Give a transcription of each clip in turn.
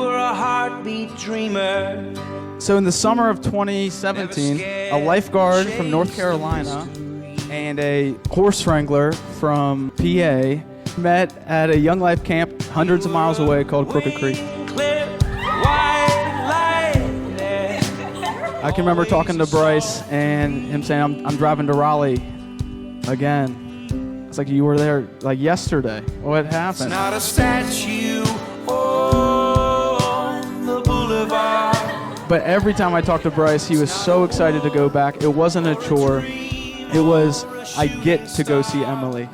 were a heartbeat dreamer. So in the summer of 2017, a lifeguard from North Carolina and a horse wrangler from PA met at a Young Life camp hundreds of miles away called Crooked Creek. I can remember talking to Bryce and him saying, I'm driving to Raleigh again. It's like you were there like yesterday. What happened? It's not a statue on the boulevard. But every time I talked to Bryce, he was so excited to go back. It wasn't a chore. It was, I get to go see Emily.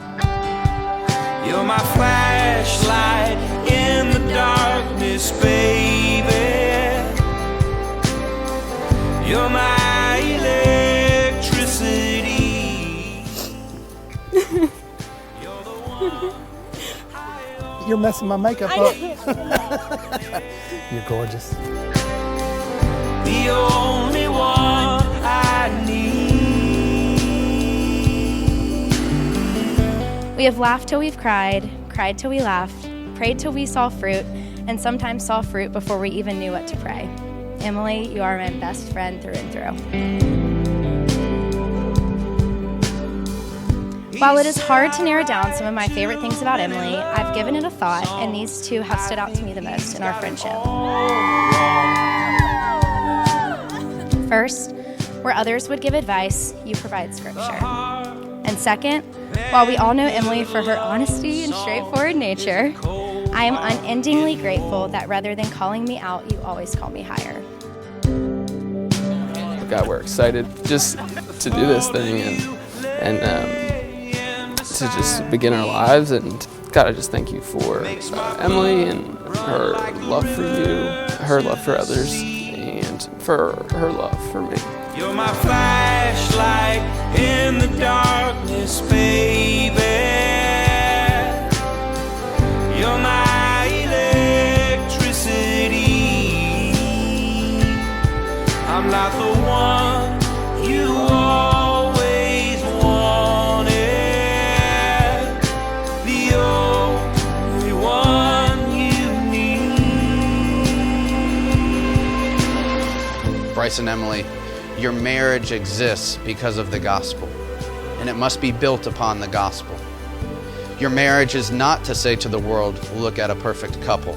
You're my flashlight in the darkness, baby. You're my electricity. You're the one. You're messing my makeup up. You're gorgeous. The only one I need. We have laughed till we've cried till we laughed, prayed till we saw fruit, and sometimes saw fruit before we even knew what to pray. Emily, you are my best friend through and through. While it is hard to narrow down some of my favorite things about Emily, I've given it a thought, and these two have stood out to me the most in our friendship. First, where others would give advice, you provide scripture. And second, while we all know Emily for her honesty and straightforward nature, I am unendingly grateful that rather than calling me out, you always call me higher. God, we're excited just to do this thing and to just begin our lives. And God, I just thank you for Emily and her love for you, her love for others, and for her love for me. You're my flashlight in the darkness, baby. You're my electricity. I'm not the one you always wanted, the only one you need. Bryce and Emily, your marriage exists because of the gospel, and it must be built upon the gospel. Your marriage is not to say to the world, look at a perfect couple,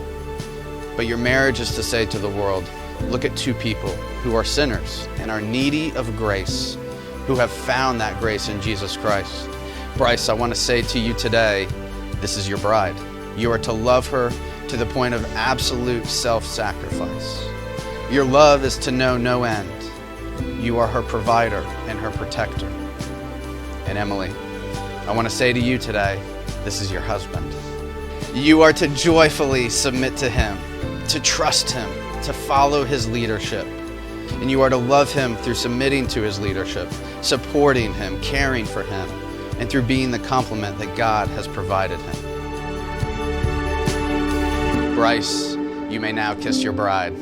but your marriage is to say to the world, look at two people who are sinners and are needy of grace, who have found that grace in Jesus Christ. Bryce, I want to say to you today, this is your bride. You are to love her to the point of absolute self-sacrifice. Your love is to know no end. You are her provider and her protector. And Emily, I want to say to you today, this is your husband. You are to joyfully submit to him, to trust him, to follow his leadership. And you are to love him through submitting to his leadership, supporting him, caring for him, and through being the complement that God has provided him. Bryce, you may now kiss your bride.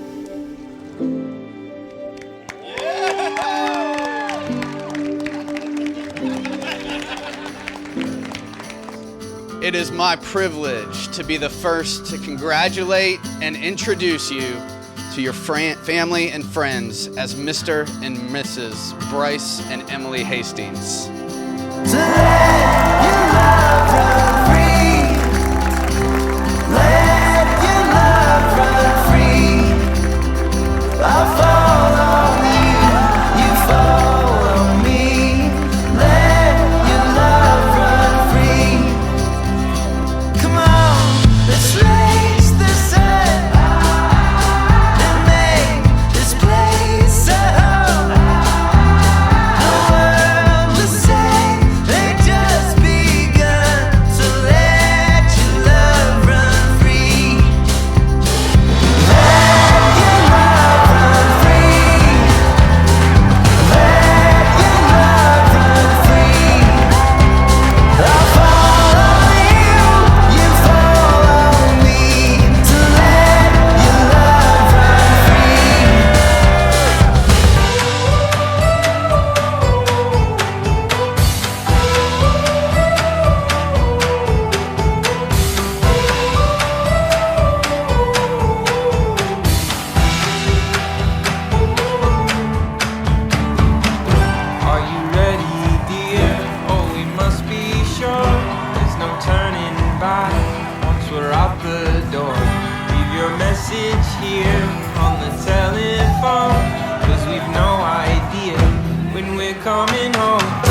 It is my privilege to be the first to congratulate and introduce you to your family and friends as Mr. and Mrs. Bryce and Emily Hastings. Just message here on the telephone, 'cause we've no idea when we're coming home.